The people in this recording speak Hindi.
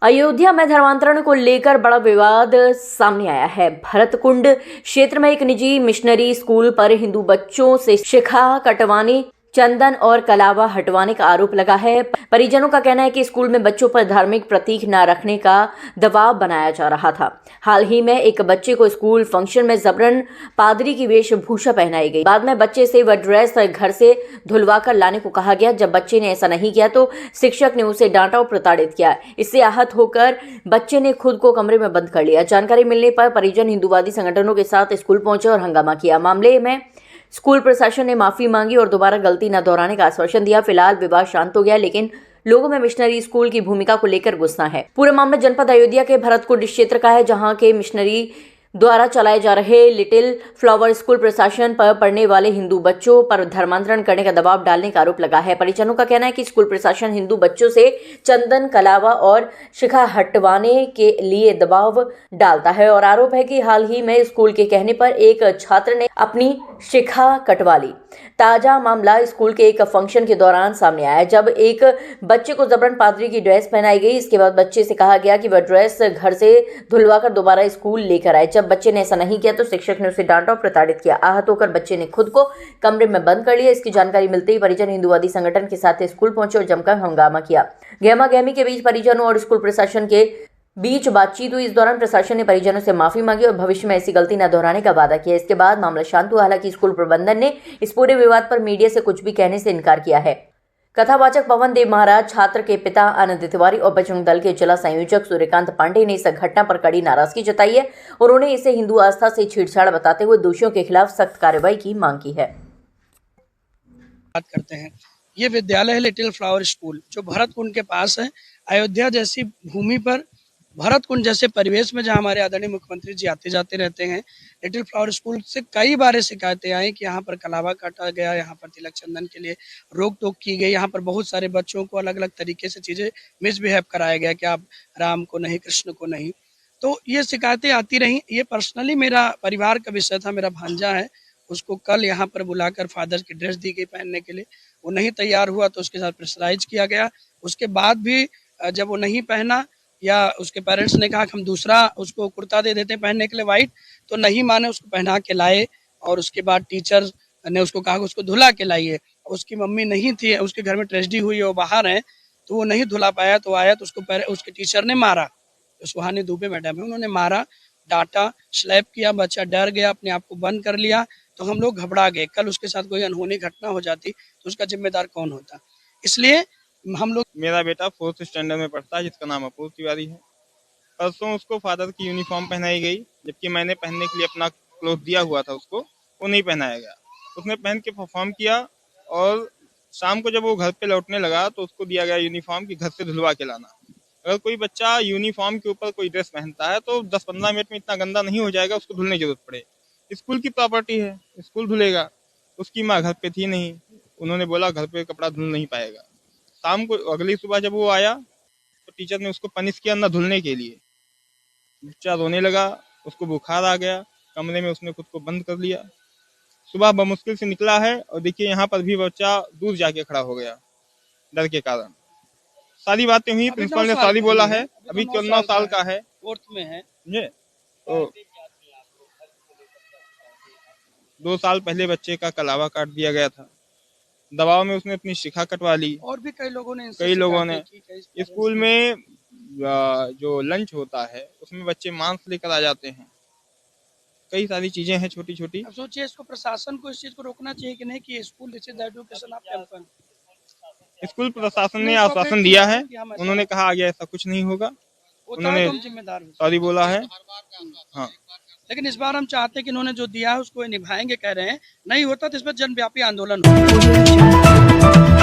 अयोध्या में धर्मांतरण को लेकर बड़ा विवाद सामने आया है। भरतकुंड क्षेत्र में एक निजी मिशनरी स्कूल पर हिंदू बच्चों से शिखा कटवाने, चंदन और कलावा हटवाने का आरोप लगा है। परिजनों का कहना है कि स्कूल में बच्चों पर धार्मिक प्रतीक न रखने का दबाव बनाया जा रहा था। हाल ही में एक बच्चे को स्कूल फंक्शन में जबरन पादरी की वेशभूषा पहनाई गई। बाद में बच्चे से वह ड्रेस घर से धुलवा कर लाने को कहा गया। जब बच्चे ने ऐसा नहीं किया तो शिक्षक ने उसे डांटा और प्रताड़ित किया। इससे आहत होकर बच्चे ने खुद को कमरे में बंद कर लिया। जानकारी मिलने पर परिजन हिंदूवादी संगठनों के साथ स्कूल पहुंचे और हंगामा किया। मामले में स्कूल प्रशासन ने माफी मांगी और दोबारा गलती न दोहराने का आश्वासन दिया। फिलहाल विवाद शांत हो गया, लेकिन लोगों में मिशनरी स्कूल की भूमिका को लेकर गुस्सा है। पूरा मामला जनपद अयोध्या के भरतकुंड क्षेत्र का है, जहां के मिशनरी द्वारा चलाए जा रहे लिटिल फ्लावर स्कूल प्रशासन पर पढ़ने वाले हिंदू बच्चों पर धर्मांतरण करने का दबाव डालने का आरोप लगा है। परिजनों का कहना है कि स्कूल प्रशासन हिंदू बच्चों से चंदन, कलावा और शिखा हटवाने के लिए दबाव डालता है और आरोप है कि हाल ही में स्कूल के कहने पर एक छात्र ने अपनी शिखा कटवा ली। ताजा मामला स्कूल के एक फंक्शन के दौरान सामने आया, जब एक बच्चे को जबरन पादरी की ड्रेस पहनाई गई। इसके बाद बच्चे से कहा गया कि वह ड्रेस घर से धुलवाकर दोबारा स्कूल लेकर आए। जब बच्चे ने ऐसा नहीं किया तो शिक्षक ने उसे डांटा और प्रताड़ित किया। आहत होकर बच्चे ने खुद को कमरे में बंद कर लिया। इसकी जानकारी मिलते ही परिजन हिंदूवादी संगठन के साथ स्कूल पहुंचे और जमकर हंगामा किया। गहमा गहमी के बीच परिजनों और स्कूल प्रशासन के बीच बातचीत हुई। इस दौरान प्रशासन ने परिजनों से माफी मांगी और भविष्य में ऐसी गलती न दोहराने का वादा किया। इसके बाद मामला शांत हुआ। हालांकि स्कूल प्रबंधन ने इस पूरे विवाद पर मीडिया से कुछ भी कहने से इनकार किया है। कथावाचक पवन देव महाराज, छात्र के पिता आनंद तिवारी और बजरंग दल के जिला संयोजक सूर्यकांत पांडे ने इस घटना पर कड़ी नाराजगी जताई है। उन्होंने इसे हिंदू आस्था से छेड़छाड़ बताते हुए दोषियों के खिलाफ सख्त कार्रवाई की मांग की है। बात करते हैं, ये विद्यालय है लिटिल फ्लावर स्कूल, जो भरतकुंड के पास है। अयोध्या जैसी भूमि पर, भरतकुंड जैसे परिवेश में जहां हमारे आदरणीय मुख्यमंत्री जी आते जाते रहते हैं, लिटिल फ्लावर स्कूल से कई बार शिकायतें आई कि यहाँ पर कलावा काटा गया, यहाँ पर तिलक चंदन के लिए रोक टोक की गई, यहाँ पर बहुत सारे बच्चों को अलग अलग तरीके से चीजें मिसबिहेव कराया गया कि आप राम को नहीं, कृष्ण को नहीं। तो ये शिकायतें आती रही। ये पर्सनली मेरा परिवार का विषय था। मेरा भांजा है, उसको कल यहाँ पर बुलाकर फादर की ड्रेस दी गई पहनने के लिए। वो नहीं तैयार हुआ तो उसके साथ प्रेशराइज किया गया। उसके बाद भी जब वो नहीं पहना या उसके पेरेंट्स ने कहा कि हम दूसरा उसको कुर्ता दे देते हैं पहनने के लिए वाइट, तो नहीं माने, उसको पहना के लाए। और उसके बाद टीचर ने उसको कहा कि उसको धुला के लाइए। उसकी मम्मी नहीं थी, उसके घर में ट्रेजेडी हुई है, वो बाहर है, तो वो नहीं धुला पाया। तो आया तो उसके टीचर ने मारा। सुहानी दुबे मैडम है, उन्होंने मारा, डांटा, स्लैप किया। बच्चा डर गया, अपने आप को बंद कर लिया। तो हम लोग घबरा गए। कल उसके साथ कोई अनहोनी घटना हो जाती तो उसका जिम्मेदार कौन होता। इसलिए हम लोग, मेरा बेटा 4th स्टैंडर्ड में पढ़ता है, जिसका नाम अपूर्व तिवारी है। परसों उसको फादर की यूनिफॉर्म पहनाई गई, जबकि मैंने पहनने के लिए अपना क्लोथ दिया हुआ था उसको, वो नहीं पहनाया गया। उसने पहन के परफॉर्म किया और शाम को जब वो घर पे लौटने लगा तो उसको दिया गया यूनिफॉर्म कि घर से धुलवा के लाना। अगर कोई बच्चा यूनिफॉर्म के ऊपर कोई ड्रेस पहनता है तो 10-15 मिनट में इतना गंदा नहीं हो जाएगा उसको धुलने की जरूरत पड़े। स्कूल की प्रॉपर्टी है, स्कूल धुलेगा। उसकी माँ घर पे थी नहीं, उन्होंने बोला घर पे कपड़ा धुल नहीं पाएगा। शाम को अगली सुबह जब वो आया तो टीचर ने उसको पनिश किया न धुलने के लिए। बच्चा रोने लगा, उसको बुखार आ गया, कमरे में उसने खुद को बंद कर लिया। सुबह बमुश्किल से निकला है और देखिए यहाँ पर भी बच्चा दूर जाके खड़ा हो गया डर के कारण। सारी बातें हुई, प्रिंसिपल ने सारी बोला है। अभी 9 साल का है, 4th में है। तो 2 साल पहले बच्चे का कलावा काट दिया गया था। दबाव में उसने अपनी शिखा कटवा ली। और भी कई लोगों ने स्कूल में जो लंच होता है उसमें बच्चे मांस लेकर आ जाते हैं। कई सारी चीजें हैं छोटी छोटी। अब सोचिए, इसको प्रशासन को इस चीज को रोकना चाहिए कि नहीं कि स्कूल एजुकेशन आप कैंपन। स्कूल प्रशासन ने आश्वासन दिया है, उन्होंने कहा आगे ऐसा कुछ नहीं होगा। उन्होंने जिम्मेदार सॉरी बोला है। हाँ, लेकिन इस बार हम चाहते हैं कि इन्होंने जो दिया है उसको निभाएंगे, कह रहे हैं। नहीं होता तो इस पर जनव्यापी आंदोलन होगा।